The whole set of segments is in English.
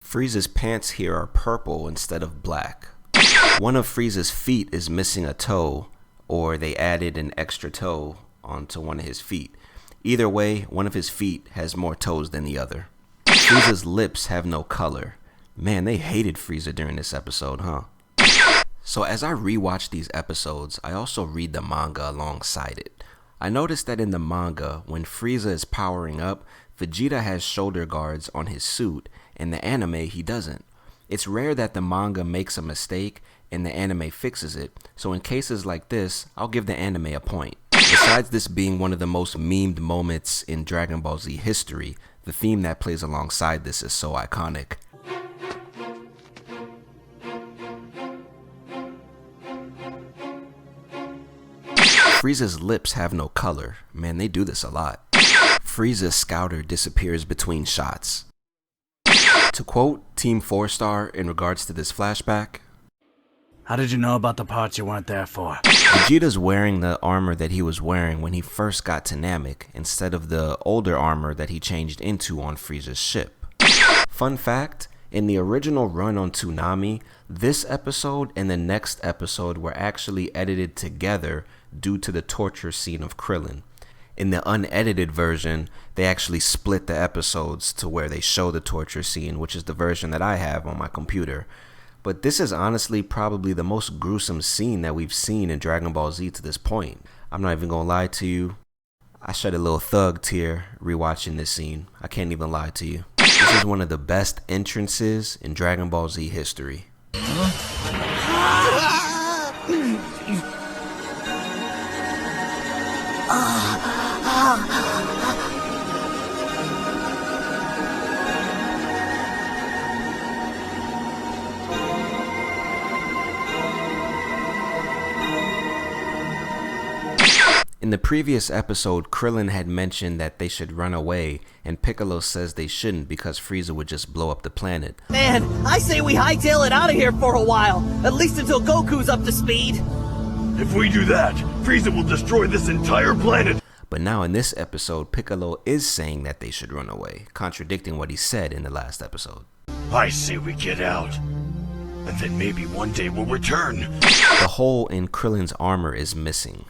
Frieza's pants here are purple instead of black. One of Frieza's feet is missing a toe, or they added an extra toe onto one of his feet. Either way, one of his feet has more toes than the other. Frieza's lips have no color. Man, they hated Frieza during this episode, huh? So as I rewatch these episodes, I also read the manga alongside it. I noticed that in the manga, when Frieza is powering up, Vegeta has shoulder guards on his suit. In the anime, he doesn't. It's rare that the manga makes a mistake and the anime fixes it, so in cases like this, I'll give the anime a point. Besides this being one of the most memed moments in Dragon Ball Z history, the theme that plays alongside this is so iconic. Frieza's lips have no color. Man, they do this a lot. Frieza's scouter disappears between shots. To quote Team 4-Star in regards to this flashback, "How did you know about the parts you weren't there for?" Vegeta's wearing the armor that he was wearing when he first got to Namek instead of the older armor that he changed into on Frieza's ship. Fun fact, in the original run on Toonami, this episode and the next episode were actually edited together due to the torture scene of Krillin. In the unedited version, they actually split the episodes to where they show the torture scene, which is the version that I have on my computer. But this is honestly probably the most gruesome scene that we've seen in Dragon Ball Z to this point. I'm not even gonna lie to you. I shed a little thug tear rewatching this scene. I can't even lie to you. This is one of the best entrances in Dragon Ball Z history. In the previous episode, Krillin had mentioned that they should run away, and Piccolo says they shouldn't because Frieza would just blow up the planet. Man, I say we hightail it out of here for a while, at least until Goku's up to speed. If we do that, Frieza will destroy this entire planet. But now in this episode, Piccolo is saying that they should run away, contradicting what he said in the last episode. I say we get out, and then maybe one day we'll return. The hole in Krillin's armor is missing.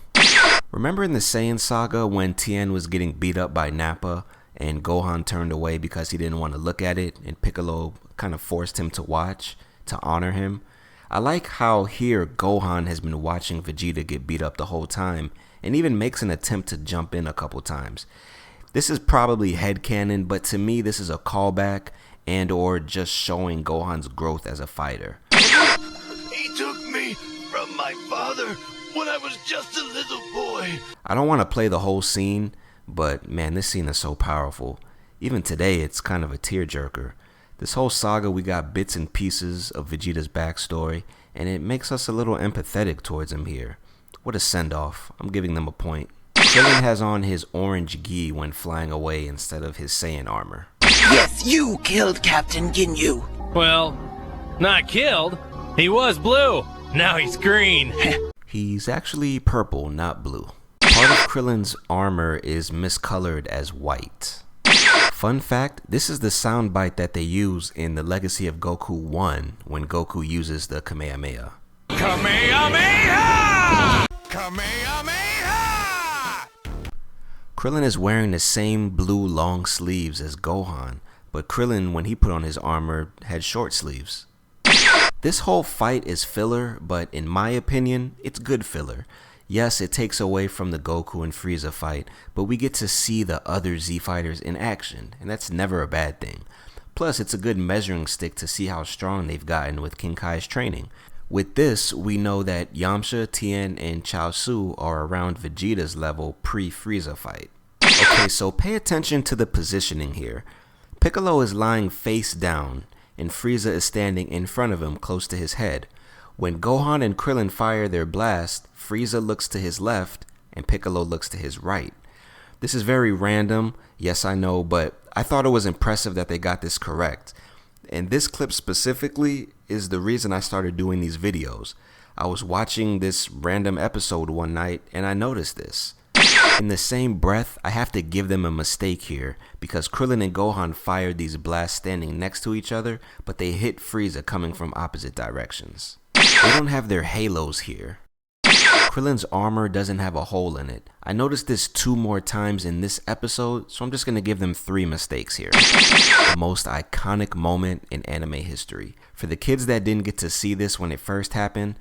Remember in the Saiyan Saga when Tien was getting beat up by Nappa and Gohan turned away because he didn't want to look at it and Piccolo kind of forced him to watch to honor him? I like how here Gohan has been watching Vegeta get beat up the whole time and even makes an attempt to jump in a couple times. This is probably headcanon, but to me this is a callback and or just showing Gohan's growth as a fighter. He took me from my father when I was just a little boy. I don't want to play the whole scene, but man, this scene is so powerful. Even today, it's kind of a tearjerker. This whole saga, we got bits and pieces of Vegeta's backstory, and it makes us a little empathetic towards him here. What a send-off. I'm giving them a point. Krillin has on his orange gi when flying away instead of his Saiyan armor. Yes, you killed Captain Ginyu. Well, not killed. He was blue. Now he's green. He's actually purple, not blue. Part of Krillin's armor is miscolored as white. Fun fact, this is the soundbite that they use in the Legacy of Goku 1 when Goku uses the Kamehameha. Kamehameha! Kamehameha! Krillin is wearing the same blue long sleeves as Gohan, but Krillin, when he put on his armor, had short sleeves. This whole fight is filler, but in my opinion, it's good filler. Yes, it takes away from the Goku and Frieza fight, but we get to see the other Z fighters in action, and that's never a bad thing. Plus, it's a good measuring stick to see how strong they've gotten with King Kai's training. With this, we know that Yamcha, Tien, and Chaozu are around Vegeta's level pre-Frieza fight. Okay, so pay attention to the positioning here. Piccolo is lying face down, and Frieza is standing in front of him close to his head. When Gohan and Krillin fire their blast, Frieza looks to his left and Piccolo looks to his right. This is very random, yes I know, but I thought it was impressive that they got this correct. And this clip specifically is the reason I started doing these videos. I was watching this random episode one night and I noticed this. In the same breath, I have to give them a mistake here, because Krillin and Gohan fired these blasts standing next to each other, but they hit Frieza coming from opposite directions. They don't have their halos here. Krillin's armor doesn't have a hole in it. I noticed this 2 more times in this episode, so I'm just going to give them 3 mistakes here. The most iconic moment in anime history. For the kids that didn't get to see this when it first happened,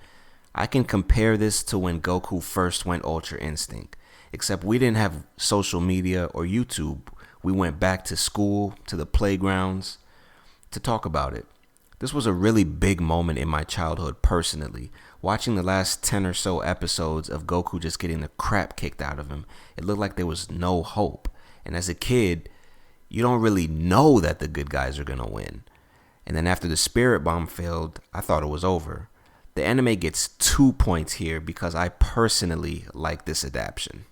I can compare this to when Goku first went Ultra Instinct. Except we didn't have social media or YouTube. We went back to school, to the playgrounds, to talk about it. This was a really big moment in my childhood personally. Watching the last 10 or so episodes of Goku just getting the crap kicked out of him, it looked like there was no hope. And as a kid, you don't really know that the good guys are going to win. And then after the Spirit Bomb failed, I thought it was over. The anime gets 2 points here because I personally like this adaptation.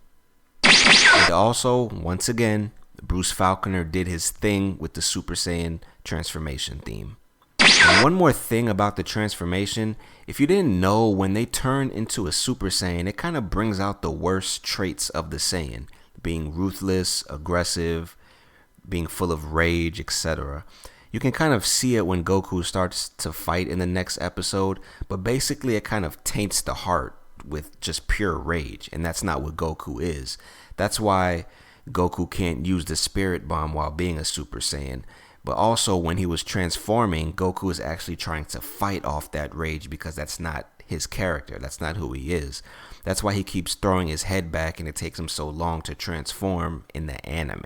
And also, once again, Bruce Faulconer did his thing with the Super Saiyan transformation theme. And one more thing about the transformation, if you didn't know, when they turn into a Super Saiyan, it kind of brings out the worst traits of the Saiyan, being ruthless, aggressive, being full of rage, etc. You can kind of see it when Goku starts to fight in the next episode, but basically it kind of taints the heart with just pure rage, and that's not what Goku is. That's why Goku can't use the Spirit Bomb while being a Super Saiyan. But also when he was transforming, Goku is actually trying to fight off that rage because that's not his character. That's not who he is. That's why he keeps throwing his head back and it takes him so long to transform in the anime.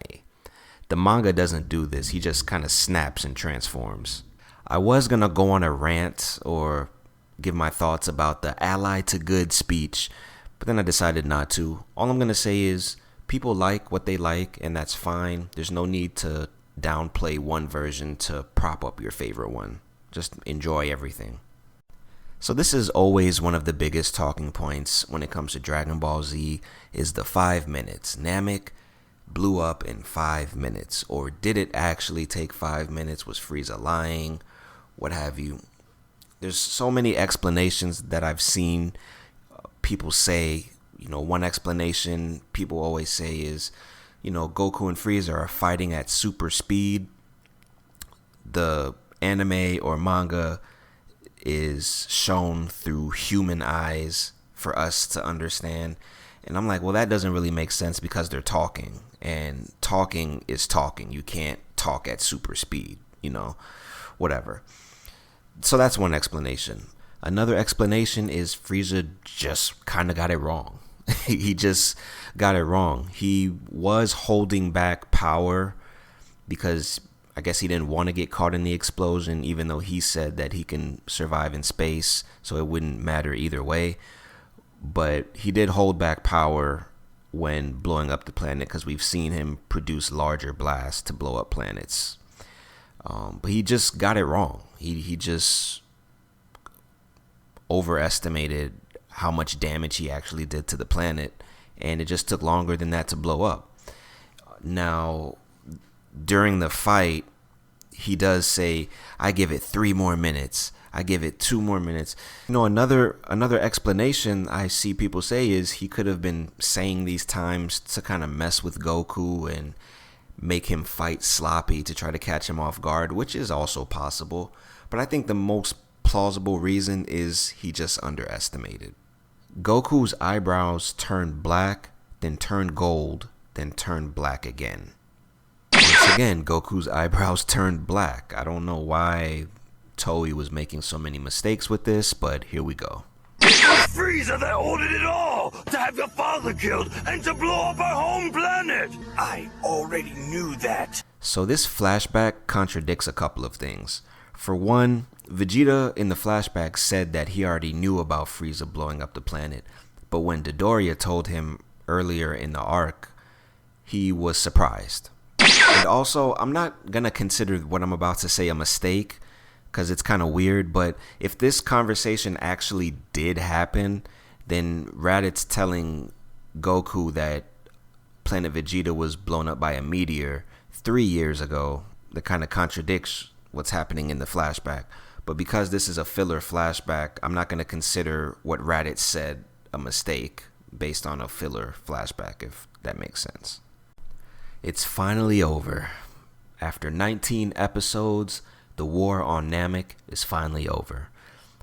The manga doesn't do this. He just kind of snaps and transforms. I was going to go on a rant or give my thoughts about the ally to good speech, but then I decided not to. All I'm going to say is people like what they like, and that's fine. There's no need to downplay one version to prop up your favorite one. Just enjoy everything. So this is always one of the biggest talking points when it comes to Dragon Ball Z is the 5 minutes. Namek blew up in 5 minutes, or did it actually take 5 minutes? Was Frieza lying? What have you? There's so many explanations that I've seen people say. One explanation people always say is, Goku and Frieza are fighting at super speed. The anime or manga is shown through human eyes for us to understand. And I'm like, well, that doesn't really make sense because they're talking. And talking is talking. You can't talk at super speed, whatever. So that's one explanation. Another explanation is Frieza just kind of got it wrong. He just got it wrong. He was holding back power because I guess he didn't want to get caught in the explosion, even though he said that he can survive in space, so it wouldn't matter either way. But he did hold back power when blowing up the planet because we've seen him produce larger blasts to blow up planets. But he just got it wrong. He just overestimated how much damage he actually did to the planet, and it just took longer than that to blow up. Now, during the fight, he does say, I give it 3 more minutes. I give it 2 more minutes. Another explanation I see people say is he could have been saying these times to kind of mess with Goku and make him fight sloppy to try to catch him off guard, which is also possible. But I think the most plausible reason is he just underestimated. Goku's eyebrows turned black, then turned gold, then turned black again. Once again, Goku's eyebrows turned black. I don't know why Toei was making so many mistakes with this, but here we go. It was Frieza that ordered it all! To have your father killed and to blow up our home planet! I already knew that. So this flashback contradicts a couple of things. For one, Vegeta in the flashback said that he already knew about Frieza blowing up the planet, but when Dodoria told him earlier in the arc, he was surprised. And also, I'm not gonna consider what I'm about to say a mistake, because it's kind of weird, but if this conversation actually did happen, then Raditz telling Goku that Planet Vegeta was blown up by a meteor 3 years ago, that kind of contradicts what's happening in the flashback. But because this is a filler flashback, I'm not going to consider what Raditz said a mistake, based on a filler flashback, if that makes sense. It's finally over. After 19 episodes, the war on Namek is finally over.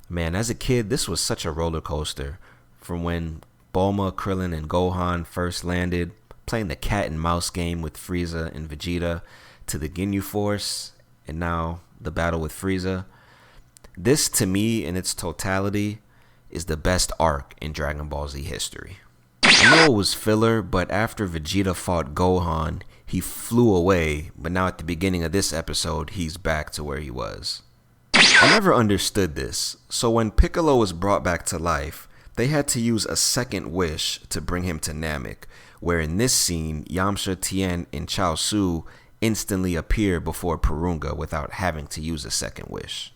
Man, as a kid, this was such a roller coaster. From when Bulma, Krillin, and Gohan first landed, playing the cat and mouse game with Frieza and Vegeta, to the Ginyu Force, and now the battle with Frieza. This, to me, in its totality, is the best arc in Dragon Ball Z history. I know it was filler, but after Vegeta fought Gohan, he flew away, but now at the beginning of this episode, he's back to where he was. I never understood this, so when Piccolo was brought back to life, they had to use a second wish to bring him to Namek, where in this scene, Yamcha, Tien, and Chaozu instantly appear before Purunga without having to use a second wish.